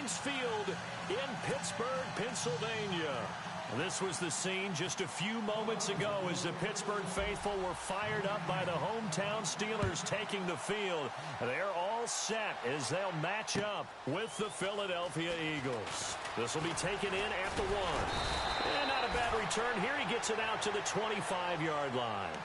Heinz Field in Pittsburgh, Pennsylvania. This was the scene just a few moments ago as the Pittsburgh faithful were fired up by the hometown Steelers taking the field. They're all set as they'll match up with the Philadelphia Eagles. This will be taken in at the 1. And not a bad return here. He gets it out to the 25-yard line.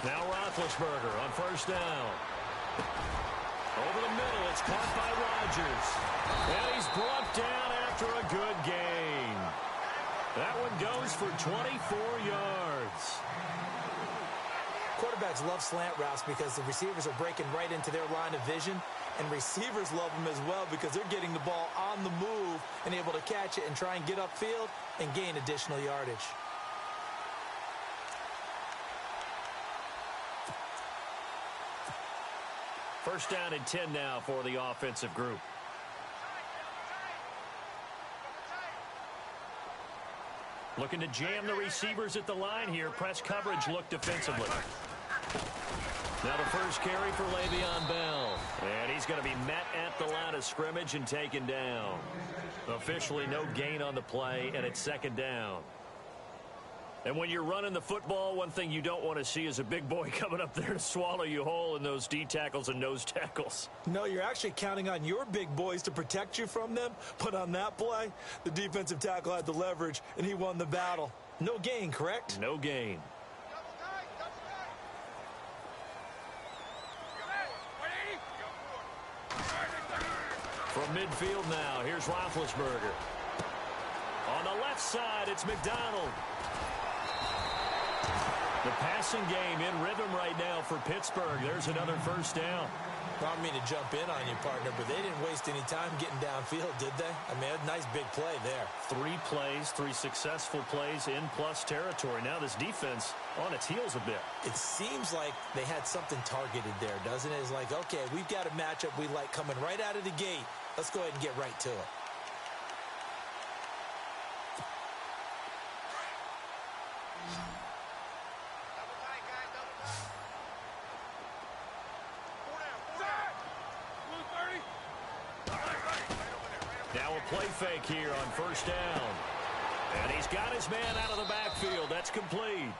Now Roethlisberger on first down. Over the middle, it's caught by Rodgers. And he's brought down after a good gain. That one goes for 24 yards. Quarterbacks love slant routes because the receivers are breaking right into their line of vision. And receivers love them as well because they're getting the ball on the move and able to catch it and try and get upfield and gain additional yardage. First down and 10 now for the offensive group. Looking to jam the receivers at the line here. Press coverage look defensively. Now the first carry for Le'Veon Bell. And he's going to be met at the line of scrimmage and taken down. Officially no gain on the play, and it's second down. And when you're running the football, one thing you don't want to see is a big boy coming up there to swallow you whole in those D tackles and nose tackles. No, you're actually counting on your big boys to protect you from them. But on that play, the defensive tackle had the leverage, and he won the battle. No gain, correct? No gain. From midfield now, here's Roethlisberger. On the left side, it's McDonald. The passing game in rhythm right now for Pittsburgh. There's another first down. I don't mean to jump in on you, partner, but they didn't waste any time getting downfield, did they? I mean, a nice big play there. 3 plays, 3 successful plays in plus territory. Now this defense on its heels a bit. It seems like they had something targeted there, doesn't it? It's like, okay, we've got a matchup we like coming right out of the gate. Let's go ahead and get right to it. Now a play fake here on first down. And he's got his man out of the backfield. That's complete.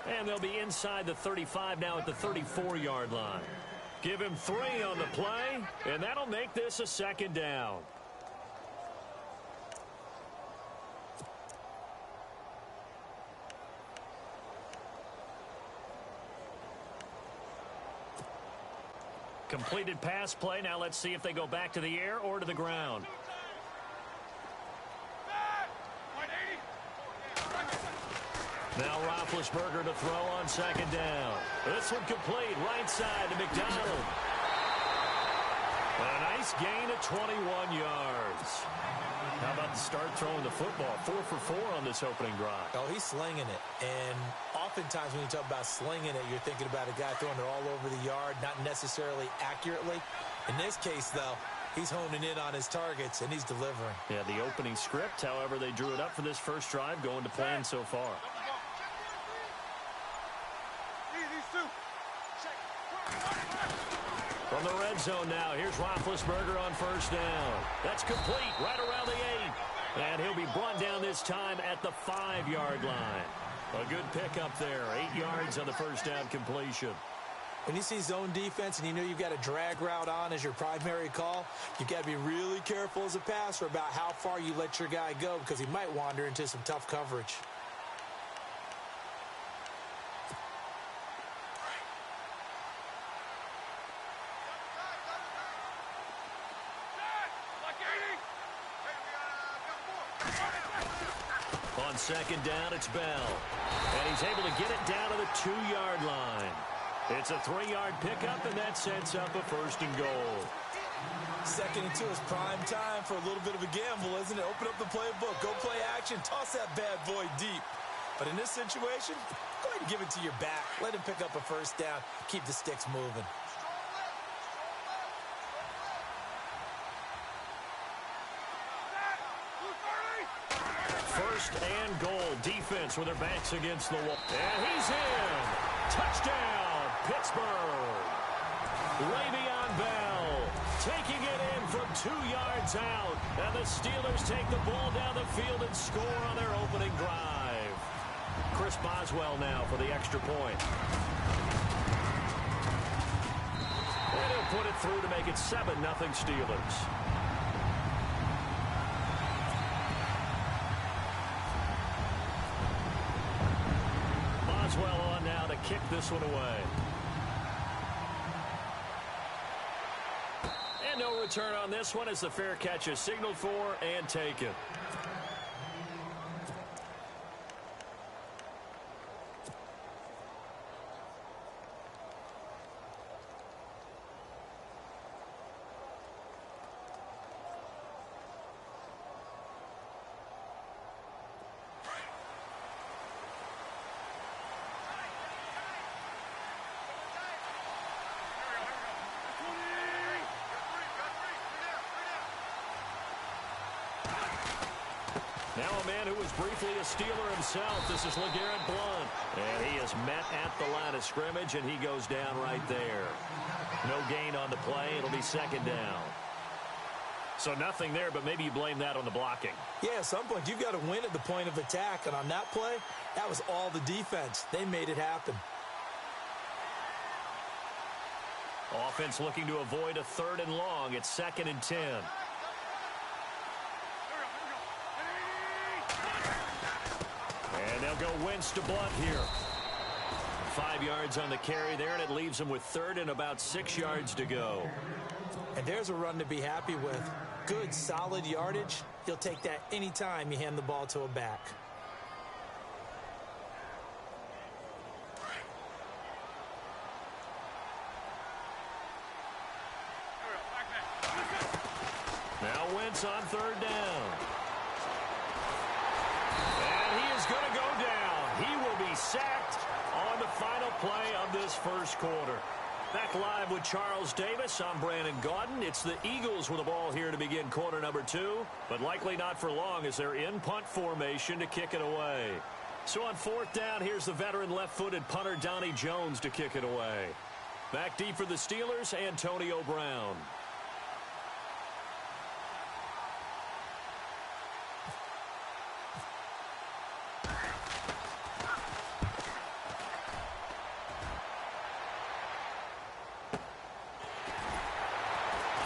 And they'll be inside the 35 now at the 34-yard line. Give him 3 on the play, and that'll make this a second down. Completed pass play. Now let's see if they go back to the air or to the ground. Now Roethlisberger to throw on second down. This one complete, right side to McDonald. A nice gain of 21 yards. How about the start throwing the football? 4 for 4 on this opening drive. Oh, he's slinging it. And oftentimes when you talk about slinging it, you're thinking about a guy throwing it all over the yard, not necessarily accurately. In this case, though, he's honing in on his targets, and he's delivering. Yeah, the opening script, however, they drew it up for this first drive, going to plan so far. From the red zone now, here's Roethlisberger on first down. That's complete, right around the 8. And he'll be brought down this time at the 5-yard line. A good pickup there, 8 yards on the first down completion. When you see zone defense and you know you've got a drag route on as your primary call, you've got to be really careful as a passer about how far you let your guy go because he might wander into some tough coverage. On second down, it's Bell. And he's able to get it down to the 2-yard line. It's a 3-yard pickup, and that sets up a 1st and goal. 2nd and 2 is prime time for a little bit of a gamble, isn't it? Open up the playbook, go play action, toss that bad boy deep. But in this situation, go ahead and give it to your back. Let him pick up a 1st down, keep the sticks moving. First and goal. Defense with their backs against the wall. And he's in. Touchdown, Pittsburgh. Le'Veon Bell taking it in from 2 yards out. And the Steelers take the ball down the field and score on their opening drive. Chris Boswell now for the extra point. And he'll put it through to make it 7-0 Steelers. Boswell on now to kick this one away. And no return on this one as the fair catch is signaled for and taken. Now a man who was briefly a Steeler himself. This is LeGarrette Blount. And he is met at the line of scrimmage, and he goes down right there. No gain on the play. It'll be 2nd down. So nothing there, but maybe you blame that on the blocking. Yeah, at some point, you've got to win at the point of attack. And on that play, that was all the defense. They made it happen. Offense looking to avoid a 3rd and long. It's 2nd and 10. And they'll go Wentz to Blount here. 5 yards on the carry there, and it leaves them with 3rd and about 6 yards to go. And there's a run to be happy with. Good, solid yardage. You'll take that anytime you hand the ball to a back. Now Wentz on 3rd down. And he is going to go down. He will be sacked on the final play of this 1st quarter. Back live with Charles Davis. I'm Brandon Gaudin. It's the Eagles with the ball here to begin quarter number 2, but likely not for long as they're in punt formation to kick it away. So on 4th down, here's the veteran left-footed punter Donnie Jones to kick it away. Back deep for the Steelers, Antonio Brown.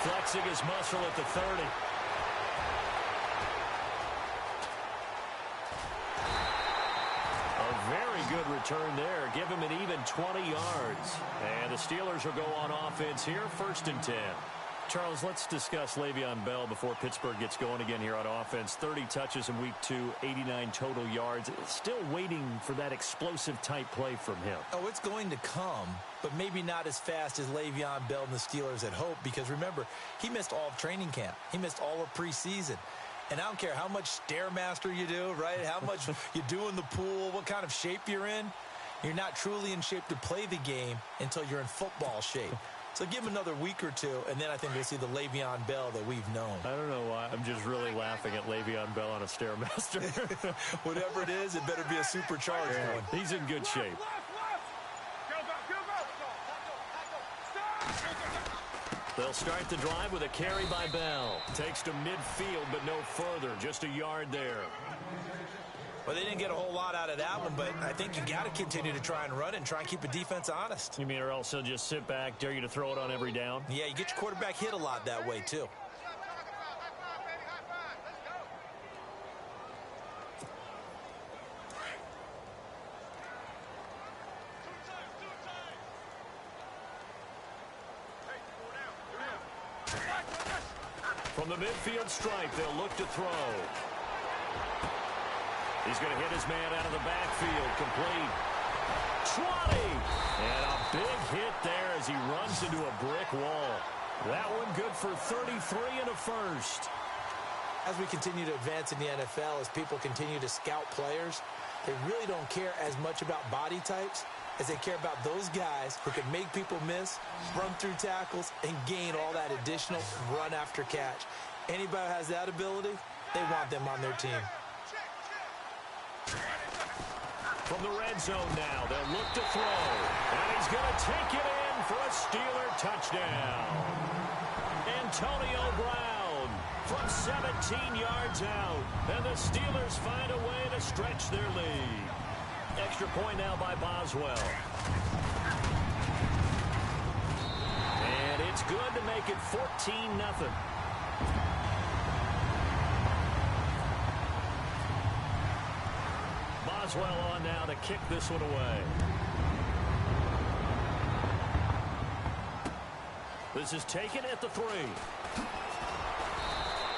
Flexing his muscle at the 30. A very good return there. Give him an even 20 yards. And the Steelers will go on offense here, 1st and 10. Charles, let's discuss Le'Veon Bell before Pittsburgh gets going again here on offense. 30 touches in week 2, 89 total yards. Still waiting for that explosive type play from him. Oh, it's going to come, but maybe not as fast as Le'Veon Bell and the Steelers had hoped, because remember, he missed all of training camp. He missed all of preseason. And I don't care how much Stairmaster you do, right? How much you do in the pool, what kind of shape you're in. You're not truly in shape to play the game until you're in football shape. So give him another week or two, and then I think we'll see the Le'Veon Bell that we've known. I don't know why. I'm just really laughing at Le'Veon Bell on a Stairmaster. Whatever it is, it better be a supercharged one. He's in good shape. They'll start the drive with a carry by Bell. Takes to midfield, but no further. Just a yard there. Well, they didn't get a whole lot out of that one, but I think you got to continue to try and run it and try and keep a defense honest. You mean or else they'll just sit back, dare you to throw it on every down? Yeah, you get your quarterback hit a lot that way, too. From the midfield stripe, they'll look to throw. He's going to hit his man out of the backfield, complete. 20. And a big hit there as he runs into a brick wall. That one good for 33 and a first. As we continue to advance in the NFL, as people continue to scout players, they really don't care as much about body types as they care about those guys who can make people miss, run through tackles, and gain all that additional run after catch. Anybody who has that ability, they want them on their team. From the red zone now, they'll look to throw. And he's going to take it in for a Steeler touchdown. Antonio Brown from 17 yards out. And the Steelers find a way to stretch their lead. Extra point now by Boswell. And it's good to make it 14-0. Boswell on now to kick this one away. This is taken at the 3.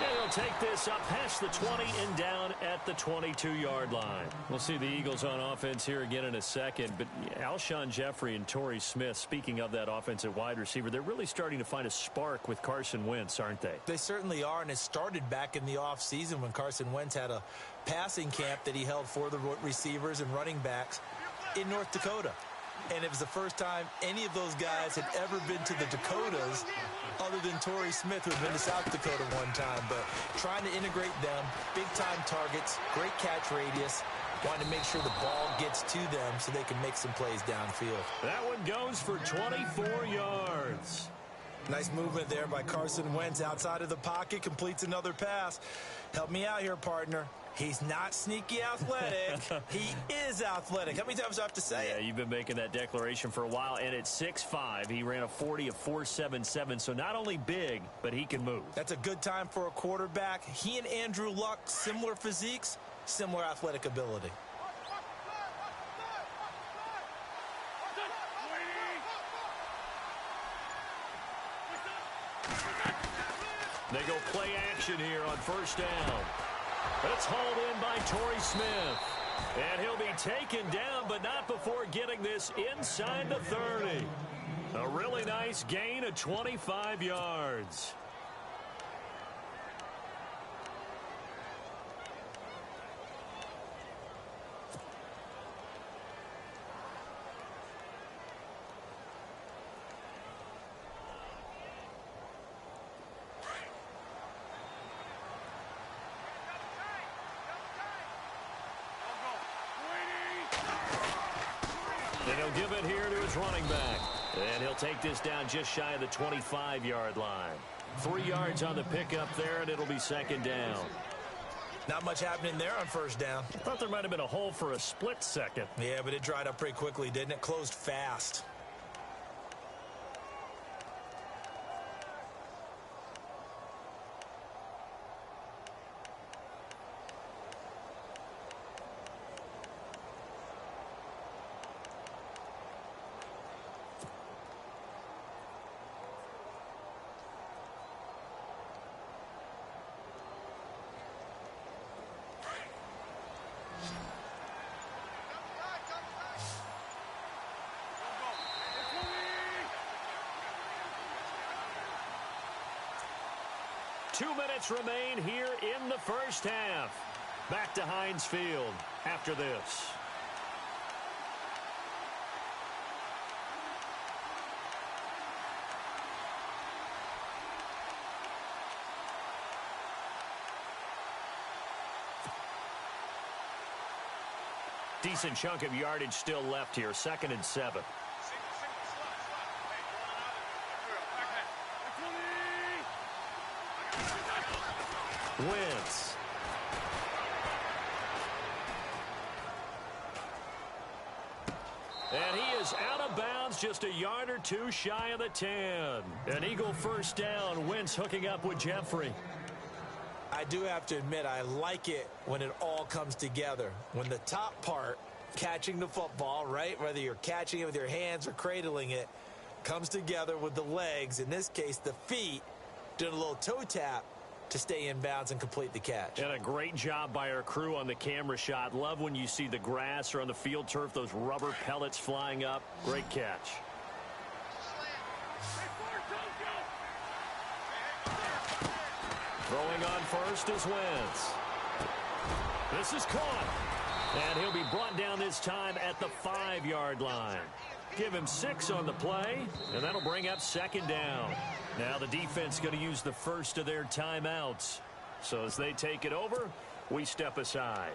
And he'll take this up past the 20 and down at the 22-yard line. We'll see the Eagles on offense here again in a second. But Alshon Jeffrey and Torrey Smith, speaking of that offensive wide receiver, they're really starting to find a spark with Carson Wentz, aren't they? They certainly are, and it started back in the offseason when Carson Wentz had a passing camp that he held for the receivers and running backs in North Dakota. And it was the first time any of those guys had ever been to the Dakotas other than Torrey Smith, who had been to South Dakota one time. But trying to integrate them, big-time targets, great catch radius, wanting to make sure the ball gets to them so they can make some plays downfield. That one goes for 24 yards. Nice movement there by Carson Wentz outside of the pocket, completes another pass. Help me out here, partner. He's not sneaky athletic. He is athletic. How many times do I have to say it? Yeah, you've been making that declaration for a while. And at 6'5", he ran a 40 of 4.77. So not only big, but he can move. That's a good time for a quarterback. He and Andrew Luck, similar physiques, similar athletic ability. They go play action here on first down. It's hauled in by Torrey Smith. And he'll be taken down, but not before getting this inside the 30. A really nice gain of 25 yards. And he'll give it here to his running back. And he'll take this down just shy of the 25-yard line. 3 yards on the pickup there, and it'll be second down. Not much happening there on first down. I thought there might have been a hole for a split second. Yeah, but it dried up pretty quickly, didn't it? Closed fast. Two minutes remain here in the first half. Back to Heinz Field after this. Decent chunk of yardage still left here. 2nd and 7. Wentz. And he is out of bounds just a yard or two shy of the 10. An Eagle first down. Wentz hooking up with Jeffrey. I do have to admit, I like it when it all comes together. When the top part, catching the football, right, whether you're catching it with your hands or cradling it, comes together with the legs, in this case the feet, doing a little toe tap. to stay in bounds and complete the catch. And a great job by our crew on the camera shot. Love when you see the grass or on the field turf, those rubber pellets flying up. Great catch. Throwing on first is Wentz. This is caught. And he'll be brought down this time at the 5-yard line. Give him 6 on the play, and that'll bring up second down. Now the defense going to use the first of their timeouts. So as they take it over, we step aside.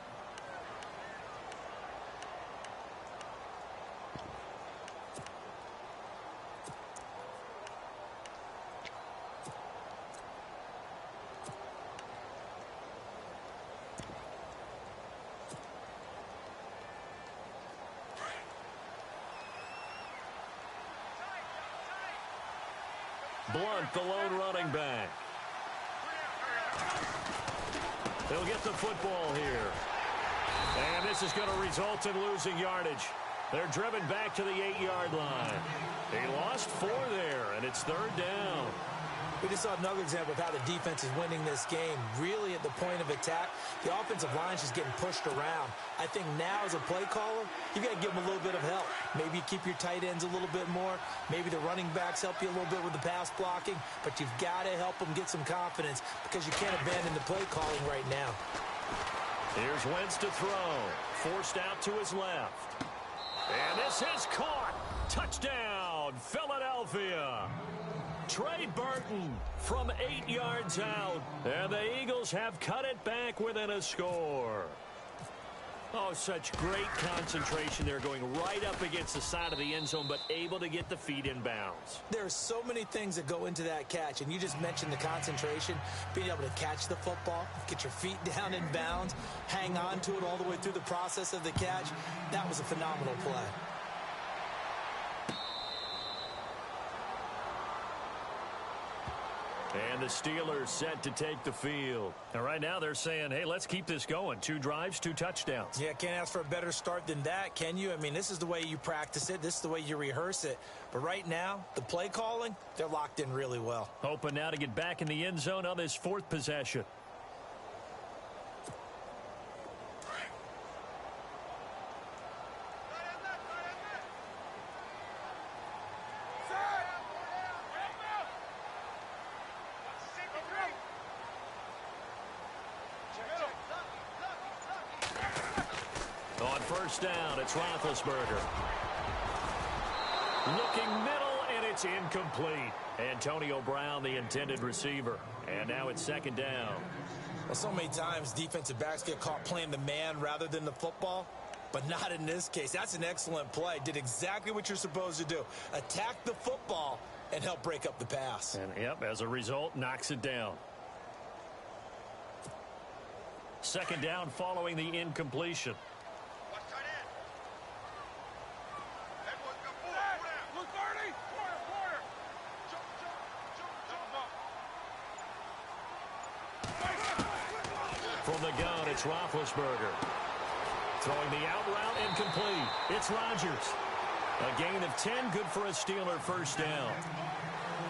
Blunt, the lone running back. He'll get the football here. And this is going to result in losing yardage. They're driven back to the 8-yard line. They lost 4 there, and it's third down. We just saw another example of how the defense is winning this game. Really at the point of attack, the offensive line is just getting pushed around. I think now as a play caller, you got to give them a little bit of help. Maybe you keep your tight ends a little bit more. Maybe the running backs help you a little bit with the pass blocking. But you've got to help them get some confidence because you can't abandon the play calling right now. Here's Wentz to throw. Forced out to his left. And this is caught. Touchdown, Philadelphia. Trey Burton from 8 yards out. And the Eagles have cut it back within a score. Oh, such great concentration there, going right up against the side of the end zone, but able to get the feet in bounds. There are so many things that go into that catch, and you just mentioned the concentration, being able to catch the football, get your feet down in bounds, hang on to it all the way through the process of the catch. That was a phenomenal play. And the Steelers set to take the field. And right now they're saying, hey, let's keep this going. 2 drives, 2 touchdowns. Yeah, can't ask for a better start than that, can you? I mean, this is the way you practice it. This is the way you rehearse it. But right now, the play calling, they're locked in really well. Hoping now to get back in the end zone on this 4th possession. On first down, it's Roethlisberger. Looking middle, and it's incomplete. Antonio Brown, the intended receiver. And now it's second down. Well, so many times defensive backs get caught playing the man rather than the football, but not in this case. That's an excellent play. Did exactly what you're supposed to do. Attack the football and help break up the pass. And, yep, as a result, knocks it down. Second down following the incompletion. From the gun, it's Roethlisberger. Throwing the out route, incomplete. It's Rodgers. A gain of 10, good for a Steeler first down.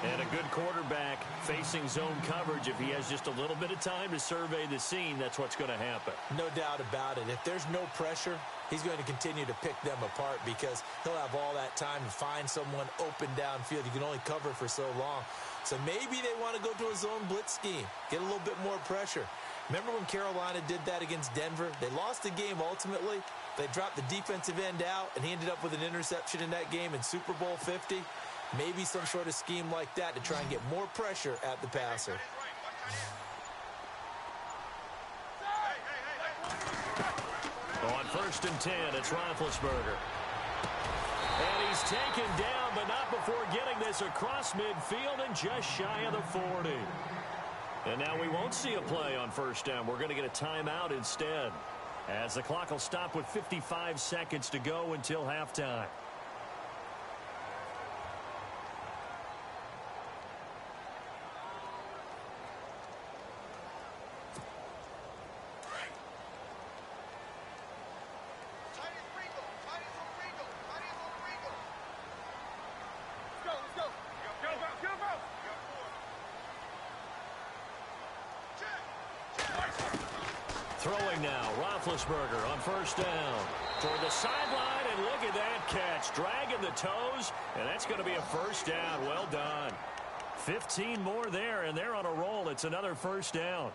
And a good quarterback facing zone coverage. If he has just a little bit of time to survey the scene, that's what's going to happen. No doubt about it. If there's no pressure, he's going to continue to pick them apart because he'll have all that time to find someone open downfield. You can only cover for so long. So maybe they want to go to a zone blitz scheme, get a little bit more pressure. Remember when Carolina did that against Denver? They lost the game ultimately. They dropped the defensive end out, and he ended up with an interception in that game in Super Bowl 50. Maybe some sort of scheme like that to try and get more pressure at the passer. On first and 10, it's Roethlisberger. And he's taken down, but not before getting this across midfield and just shy of the 40. And now we won't see a play on first down. We're going to get a timeout instead, as the clock will stop with 55 seconds to go until halftime. Throwing now, Roethlisberger on first down. Toward the sideline, and look at that catch. Dragging the toes, and that's going to be a first down. Well done. 15 more there, and they're on a roll. It's another first down.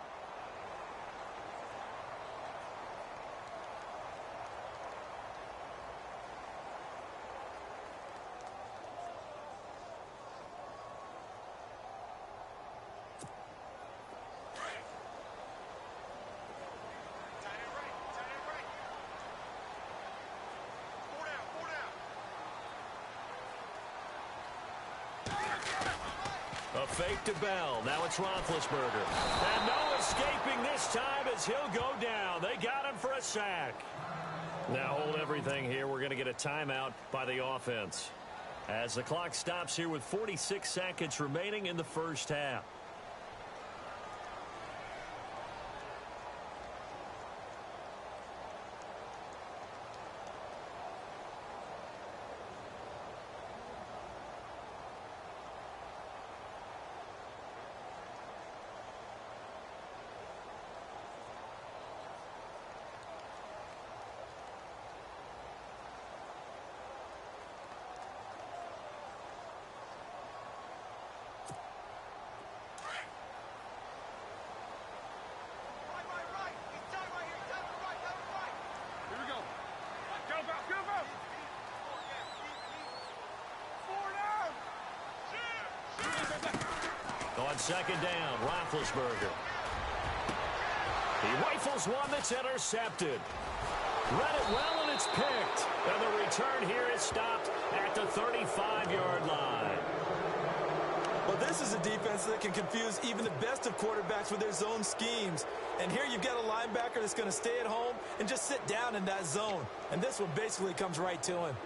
A fake to Bell. Now it's Roethlisberger. And no escaping this time as he'll go down. They got him for a sack. Now hold everything here. We're going to get a timeout by the offense. As the clock stops here with 46 seconds remaining in the first half. On second down, Roethlisberger. He rifles one that's intercepted. Read it well, and it's picked. And the return here is stopped at the 35-yard line. Well, this is a defense that can confuse even the best of quarterbacks with their zone schemes. And here you've got a linebacker that's going to stay at home and just sit down in that zone. And this one basically comes right to him.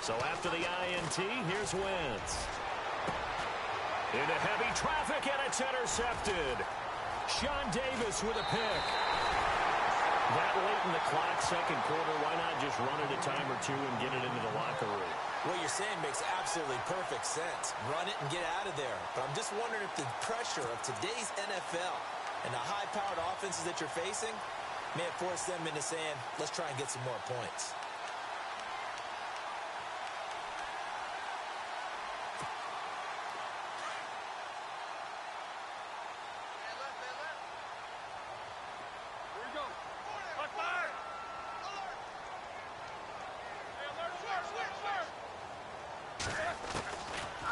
So after the INT, here's Wentz. Into heavy traffic, and it's intercepted. Sean Davis with a pick. That late in the clock, second quarter, why not just run it a time or two and get it into the locker room? What you're saying makes absolutely perfect sense. Run it and get out of there. But I'm just wondering if the pressure of today's NFL and the high-powered offenses that you're facing may have forced them into saying, let's try and get some more points.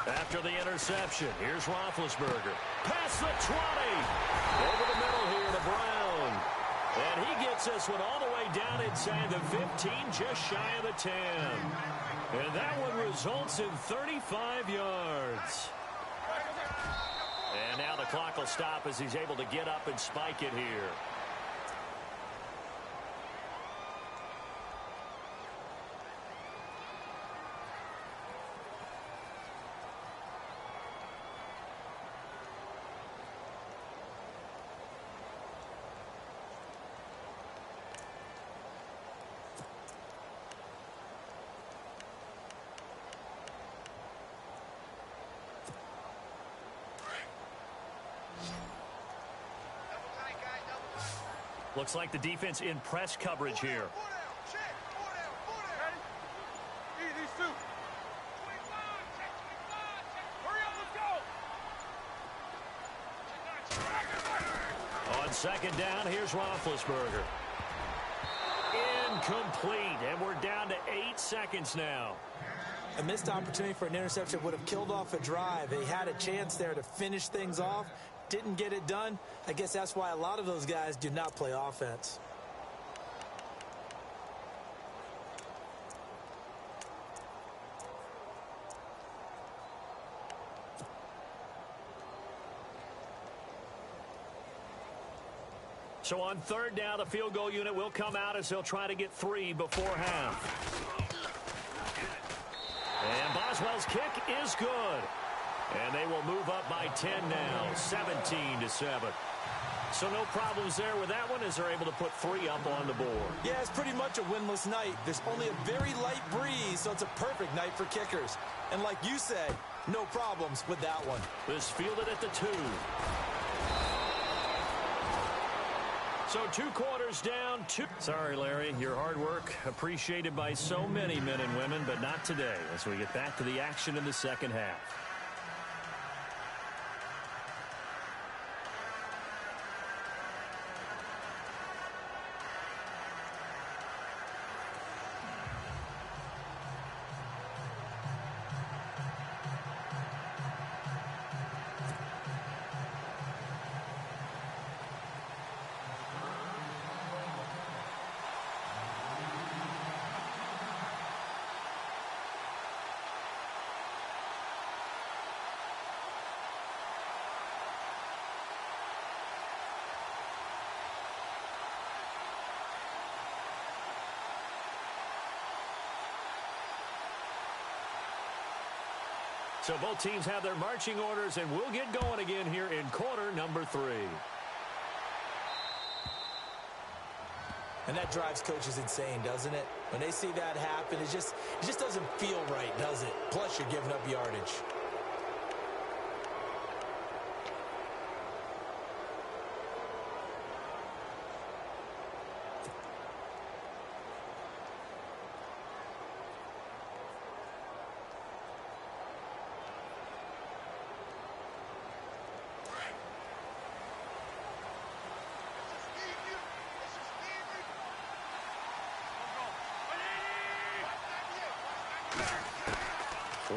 After the interception, here's Roethlisberger. Past the 20. Over the middle here to Brown. And he gets this one all the way down inside the 15, just shy of the 10. And that one results in 35 yards. And now the clock will stop as he's able to get up and spike it here. Looks like the defense in press coverage here. On second down, here's Roethlisberger. Incomplete, and we're down to 8 seconds now. A missed opportunity for an interception would have killed off a drive. They had a chance there to finish things off. Didn't get it done. I guess that's why a lot of those guys do not play offense. So on third down, the field goal unit will come out as they'll try to get 3 before half. And Boswell's kick is good. And they will move up by 10 now, 17-7. So no problems there with that one as they're able to put 3 up on the board. Yeah, it's pretty much a winless night. There's only a very light breeze, so it's a perfect night for kickers. And like you said, no problems with that one. This fielded at the 2. So 2 quarters down, 2. Sorry, Larry, your hard work appreciated by so many men and women, but not today as we get back to the action in the second half. So both teams have their marching orders, and we'll get going again here in quarter number 3. And that drives coaches insane, doesn't it? When they see that happen, it just doesn't feel right, does it? Plus, you're giving up yardage.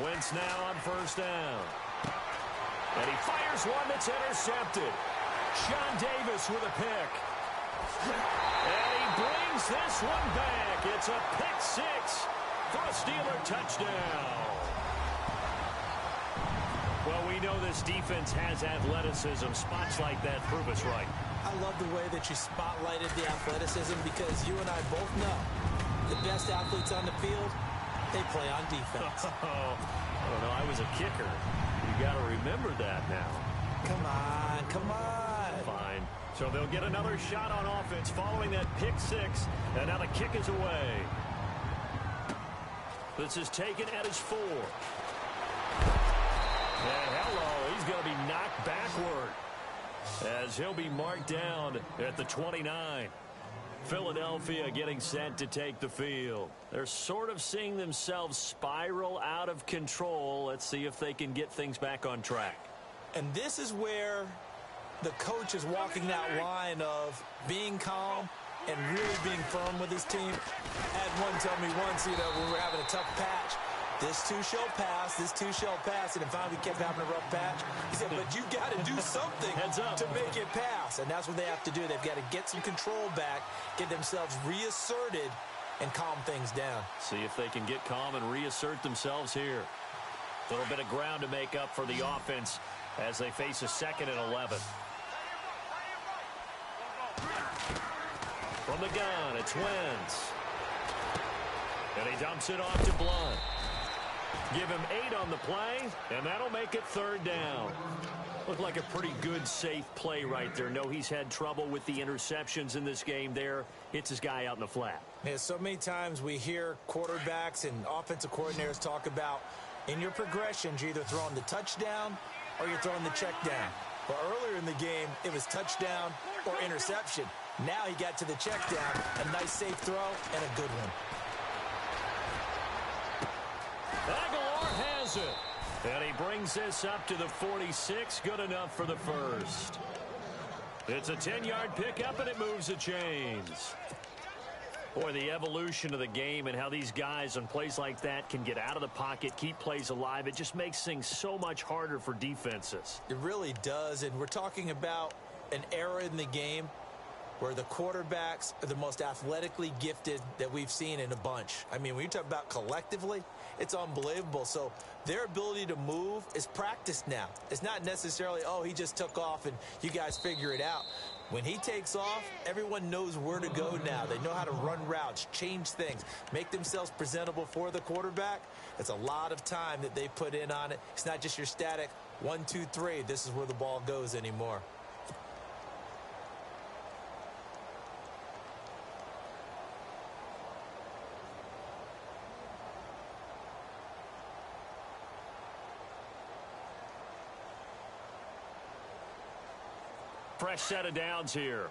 Wentz now on first down. And he fires one that's intercepted. Sean Davis with a pick. And he brings this one back. It's a pick 6 for a Steeler touchdown. Well, we know this defense has athleticism. Spots like that prove us right. I love the way that you spotlighted the athleticism because you and I both know the best athletes on the field, they play on defense. I don't know. I was a kicker. You got to remember that now. Come on, come on. Fine. So they'll get another shot on offense following that pick 6. And now the kick is away. This is taken at his 4. And hello, he's going to be knocked backward as he'll be marked down at the 29. Philadelphia getting set to take the field. They're sort of seeing themselves spiral out of control. Let's see if they can get things back on track. And this is where the coach is walking that line of being calm and really being firm with his team. I had one tell me once, when we were having a tough patch, this too shall pass, this too shall pass, and finally we kept having a rough patch. He said, but you got to do something to make it pass, and that's what they have to do. They've got to get some control back, get themselves reasserted, and calm things down. See if they can get calm and reassert themselves here. A little bit of ground to make up for the offense as they face a 2nd and 11. From the gun, it's Wentz. And he dumps it off to Blunt. Give him 8 on the play, and that'll make it 3rd down. Looked like a pretty good, safe play right there. No, he's had trouble with the interceptions in this game there. Hits his guy out in the flat. Yeah, so many times we hear quarterbacks and offensive coordinators talk about in your progressions, you're either throwing the touchdown or you're throwing the check down. But earlier in the game, it was touchdown or interception. Now he got to the check down, a nice safe throw, and a good one. Aguilar has it. And he brings this up to the 46. Good enough for the first. It's a 10-yard pickup, and it moves the chains. Boy, the evolution of the game and how these guys on plays like that can get out of the pocket, keep plays alive, it just makes things so much harder for defenses. It really does, and we're talking about an era in the game where the quarterbacks are the most athletically gifted that we've seen in a bunch. I mean, when you talk about collectively, it's unbelievable. So their ability to move is practiced now. It's not necessarily, oh, he just took off and you guys figure it out. When he takes off, everyone knows where to go now. They know how to run routes, change things, make themselves presentable for the quarterback. It's a lot of time that they put in on it. It's not just your static 1, 2, 3. This is where the ball goes anymore. fresh set of downs here.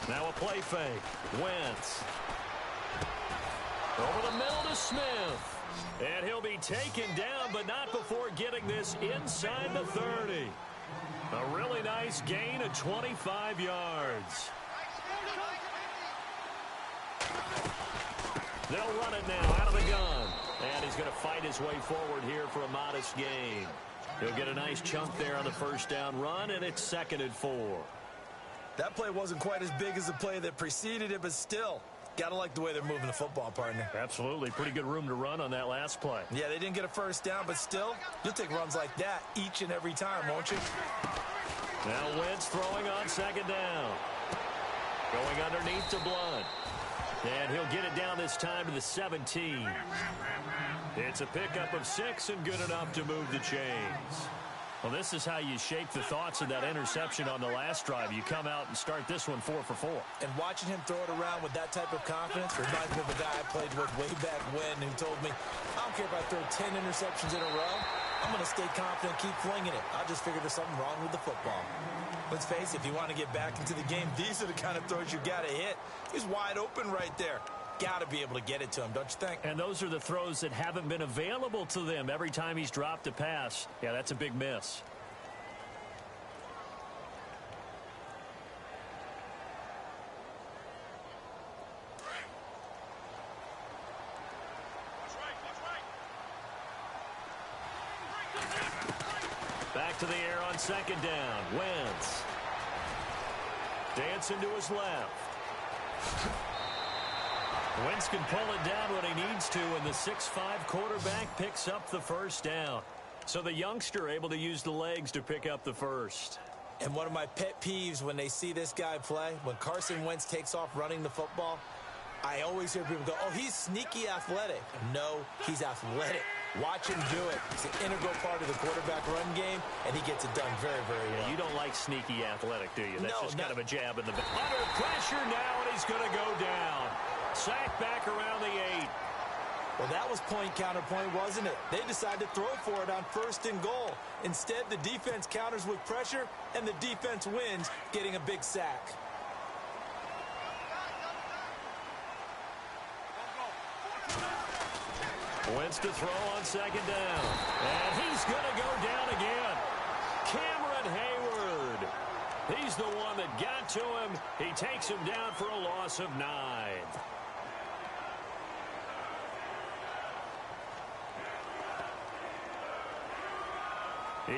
Now a play fake. Wentz. Over the middle to Smith. And he'll be taken down, but not before getting this inside the 30. A really nice gain of 25 yards. They'll run it now out of the gun. And he's going to fight his way forward here for a modest gain. He'll get a nice chunk there on the first down run, and it's 2nd and 4. That play wasn't quite as big as the play that preceded it, but still, gotta like the way they're moving the football, partner. Absolutely. Pretty good room to run on that last play. Yeah, they didn't get a first down, but still, you'll take runs like that each and every time, won't you? Now Wentz throwing on 2nd down. Going underneath to Blunt. And he'll get it down this time to the 17. It's a pickup of 6 and good enough to move the chains. Well, this is how you shake the thoughts of that interception on the last drive. You come out and start this one 4 for 4. And watching him throw it around with that type of confidence reminds me of a guy I played with way back when who told me, I don't care if I throw 10 interceptions in a row. I'm going to stay confident, keep flinging it. I just figure there's something wrong with the football. Let's face it, if you want to get back into the game, these are the kind of throws you got to hit. He's wide open right there. Got to be able to get it to him, don't you think? And those are the throws that haven't been available to them every time he's dropped a pass. Yeah, that's a big miss. Back to the air on 2nd down. Wentz. Dancing to his left. Wentz can pull it down when he needs to, and the 6'5" quarterback picks up the first down. So the youngster able to use the legs to pick up the first. And one of my pet peeves when they see this guy play, when Carson Wentz takes off running the football, I always hear people go, oh, he's sneaky athletic. No, he's athletic. Watch him do it. It's an integral part of the quarterback run game, and he gets it done very, very well. Yeah, you don't like sneaky athletic, do you? That's no, just kind of a jab in the back. Under pressure now, and he's going to go down. Sacked back around the 8. Well, that was point counterpoint, wasn't it? They decided to throw for it on 1st and goal. Instead, the defense counters with pressure, and the defense wins, getting a big sack. Wentz to throw on 2nd down. And he's going to go down again. Cameron Hayward. He's the one that got to him. He takes him down for a loss of 9.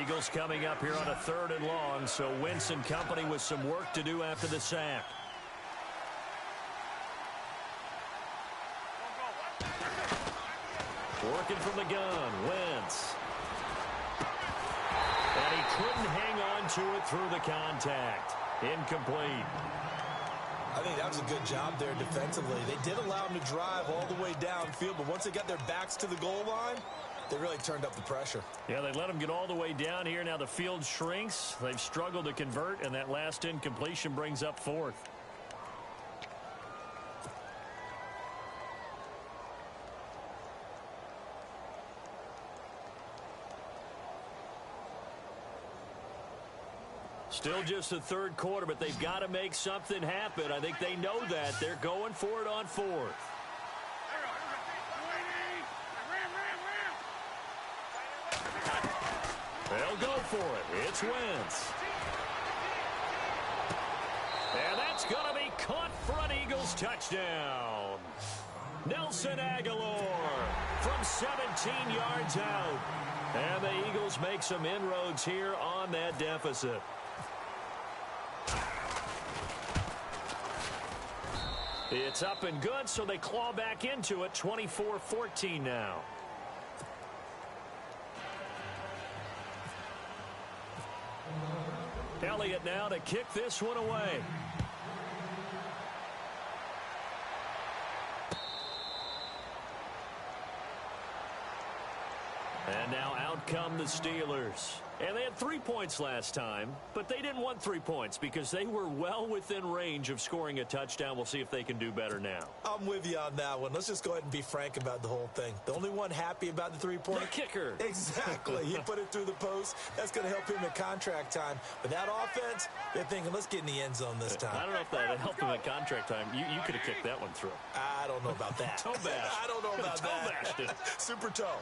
Eagles coming up here on a 3rd and long, so Wentz and company with some work to do after the sack. Working from the gun, Wentz. And he couldn't hang on to it through the contact. Incomplete. I think that was a good job there defensively. They did allow him to drive all the way downfield, but once they got their backs to the goal line, they really turned up the pressure. Yeah, they let him get all the way down here. Now the field shrinks. They've struggled to convert, and that last incompletion brings up 4th. Still just the 3rd quarter, but they've got to make something happen. I think they know that. They're going for it on 4th. They'll go for it. It's Wentz. And that's going to be caught for an Eagles touchdown. Nelson Aguilar from 17 yards out. And the Eagles make some inroads here on that deficit. It's up and good, so they claw back into it. 24-14 now. Elliott now to kick this one away. And now out come the Steelers. And they had 3 points last time, but they didn't want 3 points because they were well within range of scoring a touchdown. We'll see if they can do better now. I'm with you on that one. Let's just go ahead and be frank about the whole thing. The only one happy about the 3-point? The kicker. Exactly. He put it through the post. That's going to help him at contract time. But that offense, they're thinking, let's get in the end zone this time. I don't know if that helped him at contract time. You could have kicked that one through. I don't know about that. Toe bash. I don't know about toe that. Bashed it. Super toe.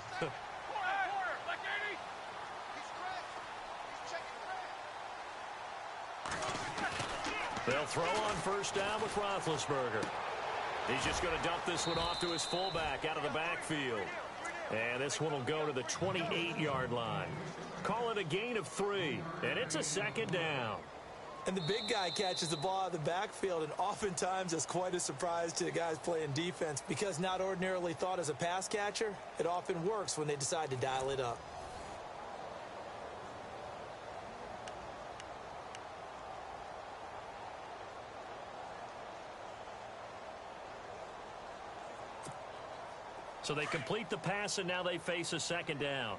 They'll throw on first down with Roethlisberger. He's just going to dump this one off to his fullback out of the backfield. And this one will go to the 28-yard line. Call it a gain of 3, and it's a second down. And the big guy catches the ball out of the backfield, and oftentimes it's quite a surprise to the guys playing defense because not ordinarily thought as a pass catcher, it often works when they decide to dial it up. So they complete the pass, and now they face a second down.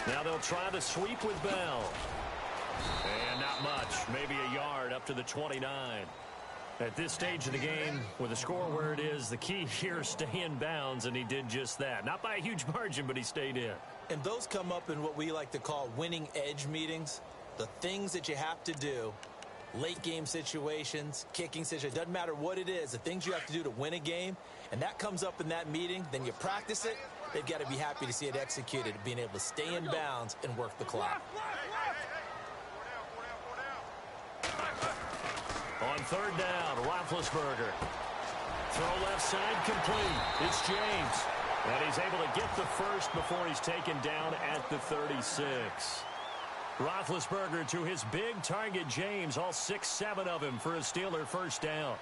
Now they'll try the sweep with Bell. And not much, maybe a yard up to the 29. At this stage of the game, with the score where it is, the key here is stay in bounds, and he did just that. Not by a huge margin, but he stayed in. And those come up in what we like to call winning edge meetings. The things that you have to do, late game situations, kicking situations, doesn't matter what it is, the things you have to do to win a game, and that comes up in that meeting, then you practice it. They've got to be happy to see it executed, being able to stay in bounds and work the clock. On third down, Roethlisberger. Throw left side complete. It's James. And he's able to get the first before he's taken down at the 36. Roethlisberger to his big target, James, all 6-7 of him for a Steeler first down.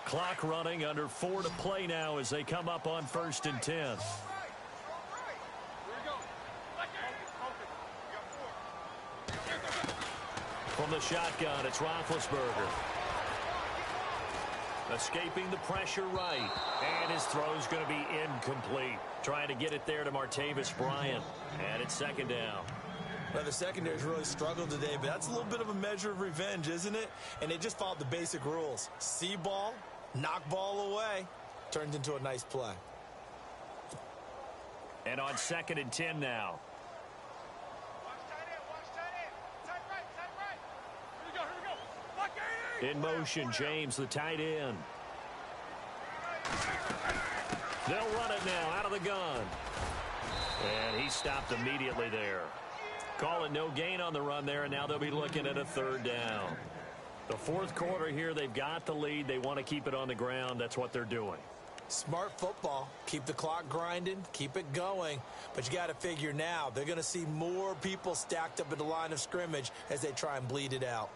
Clock running, under 4 to play now as they come up on 1st and 10. From the shotgun, it's Roethlisberger. Escaping the pressure right. And his throw's going to be incomplete. Trying to get it there to Martavis Bryant. And it's second down. Well, the secondary's really struggled today, but that's a little bit of a measure of revenge, isn't it? And they just followed the basic rules. See ball, knock ball away. Turned into a nice play. And on 2nd and 10 now. In motion, James, the tight end. They'll run it now out of the gun. And he stopped immediately there. Call it no gain on the run there, and now they'll be looking at a 3rd down. The 4th quarter here, they've got the lead. They want to keep it on the ground. That's what they're doing. Smart football. Keep the clock grinding. Keep it going. But you got to figure now, they're going to see more people stacked up at the line of scrimmage as they try and bleed it out.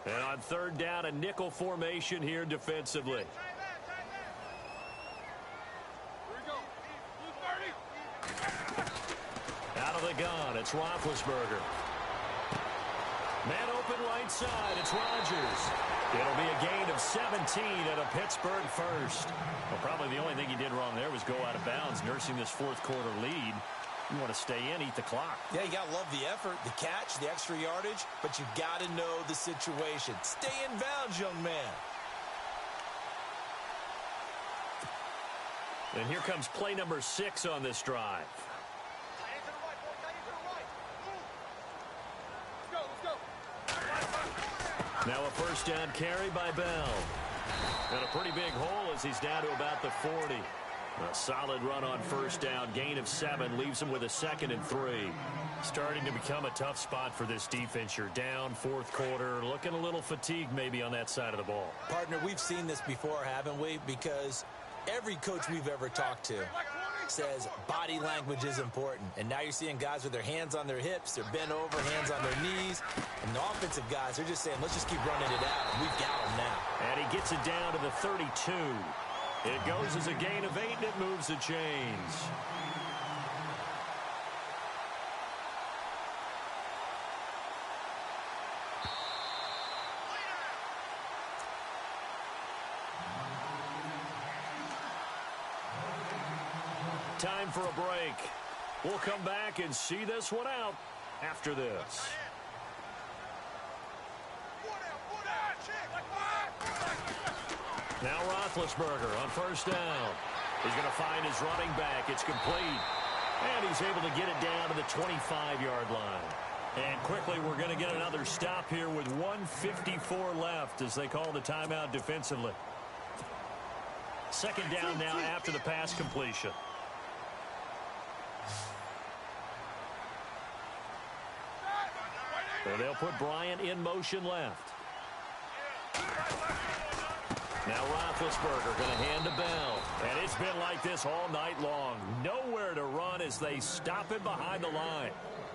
And on 3rd down, a nickel formation here defensively. Out of the gun, it's Roethlisberger. Man open right side, it's Rodgers. It'll be a gain of 17 at a Pittsburgh first. Well, probably the only thing he did wrong there was go out of bounds, nursing this 4th quarter lead. You want to stay in, eat the clock. Yeah, you got to love the effort, the catch, the extra yardage, but you got to know the situation. Stay in bounds, young man. And here comes play number 6 on this drive. Now a first down carry by Bell. And a pretty big hole as he's down to about the 40. A solid run on first down. Gain of 7 leaves him with a 2nd and 3. Starting to become a tough spot for this defense. You're down fourth quarter. Looking a little fatigued maybe on that side of the ball. Partner, we've seen this before, haven't we? Because every coach we've ever talked to says body language is important. And now you're seeing guys with their hands on their hips, they're bent over, hands on their knees. And the offensive guys, they're just saying, let's just keep running it out. And we've got them now. And he gets it down to the 32. It goes as a gain of 8, and it moves the chains. Time for a break. We'll come back and see this one out after this. Now Roethlisberger on first down. He's going to find his running back. It's complete. And he's able to get it down to the 25-yard line. And quickly, we're going to get another stop here with 1:54 left as they call the timeout defensively. Second down now after the pass completion. So they'll put Bryant in motion left. Now Roethlisberger going to hand to Bell. And it's been like this all night long. Nowhere to run as they stop it behind the line.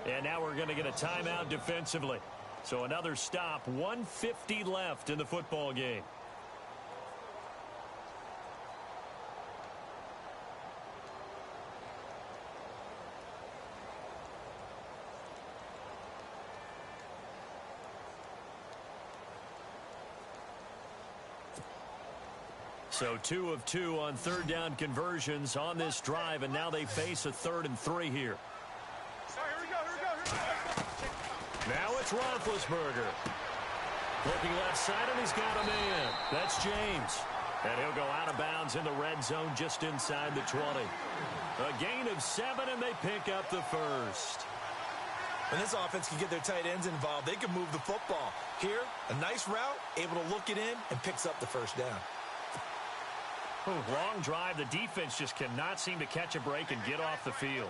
And now we're going to get a timeout defensively. So another stop, 1:50 left in the football game. So 2 of 2 on third down conversions on this drive, and now they face a 3rd and 3 here. Now it's Roethlisberger. Looking left side, and he's got a man. That's James. And he'll go out of bounds in the red zone just inside the 20. A gain of 7, and they pick up the first. When this offense can get their tight ends involved, they can move the football. Here, a nice route, able to look it in, and picks up the first down. Long drive. The defense just cannot seem to catch a break and get off the field.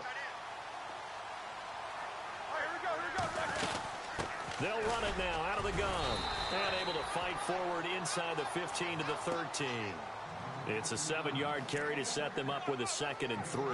They'll run it now out of the gun. And able to fight forward inside the 15 to the 13. It's a 7-yard carry to set them up with a 2nd and 3.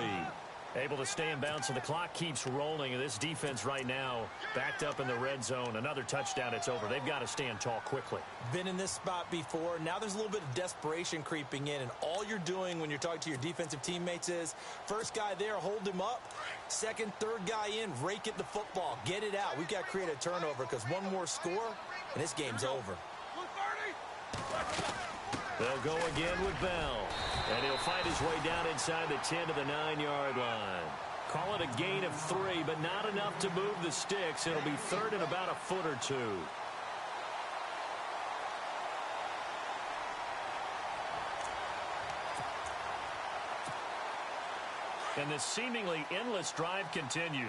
Able to stay in bounds, so the clock keeps rolling. And this defense right now backed up in the red zone. Another touchdown, it's over. They've got to stand tall quickly. Been in this spot before. Now there's a little bit of desperation creeping in. And all you're doing when you're talking to your defensive teammates is, first guy there, hold him up. Second, third guy in, rake at the football. Get it out. We've got to create a turnover because one more score, and this game's over. They'll go again with Bell. And he'll find his way down inside the 10 to the 9-yard line. Call it a gain of 3, but not enough to move the sticks. It'll be 3rd and about a foot or 2. And the seemingly endless drive continues.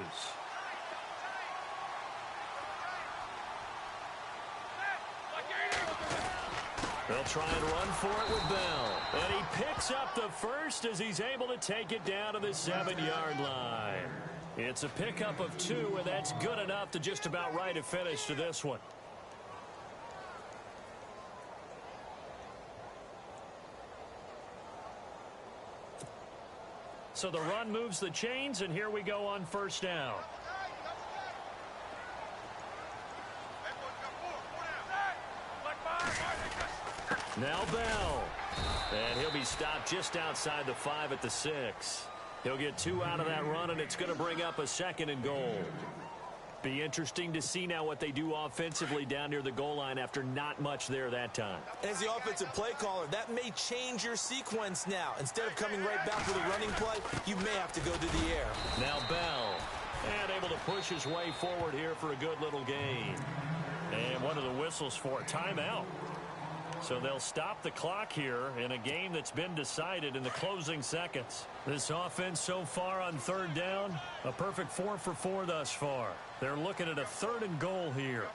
They'll try and run for it with Bell. And he picks up the first as he's able to take it down to the 7-yard line. It's a pickup of 2, and that's good enough to just about write a finish to this one. So the run moves the chains, and here we go on first down. Now Bell. And he'll be stopped just outside the 5 at the 6. He'll get 2 out of that run, and it's going to bring up a 2nd and goal. Be interesting to see now what they do offensively down near the goal line after not much there that time. As the offensive play caller, that may change your sequence now. Instead of coming right back with a running play, you may have to go to the air. Now Bell. And able to push his way forward here for a good little gain. And one of the whistles for a timeout. So they'll stop the clock here in a game that's been decided in the closing seconds. This offense so far on third down, a perfect 4 for 4 thus far. They're looking at a 3rd and goal here.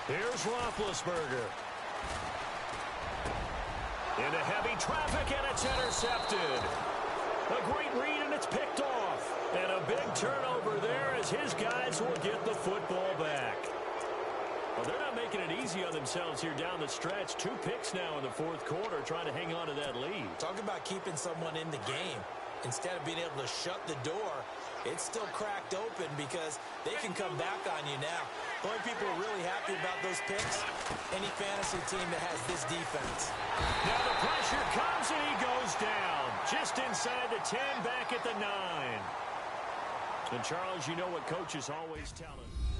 Here's Roethlisberger. Into heavy traffic, and it's intercepted. A great read, and it's picked off. And a big turnover there as his guys will get the football back. Well, they're not making it easy on themselves here down the stretch. 2 picks now in the fourth quarter, trying to hang on to that lead. Talk about keeping someone in the game. Instead of being able to shut the door, it's still cracked open because they can come back on you now. The only people who are really happy about those picks, any fantasy team that has this defense. Now the pressure comes, and he goes down. Just inside the 10, back at the 9. And, Charles, you know what coaches always tell us.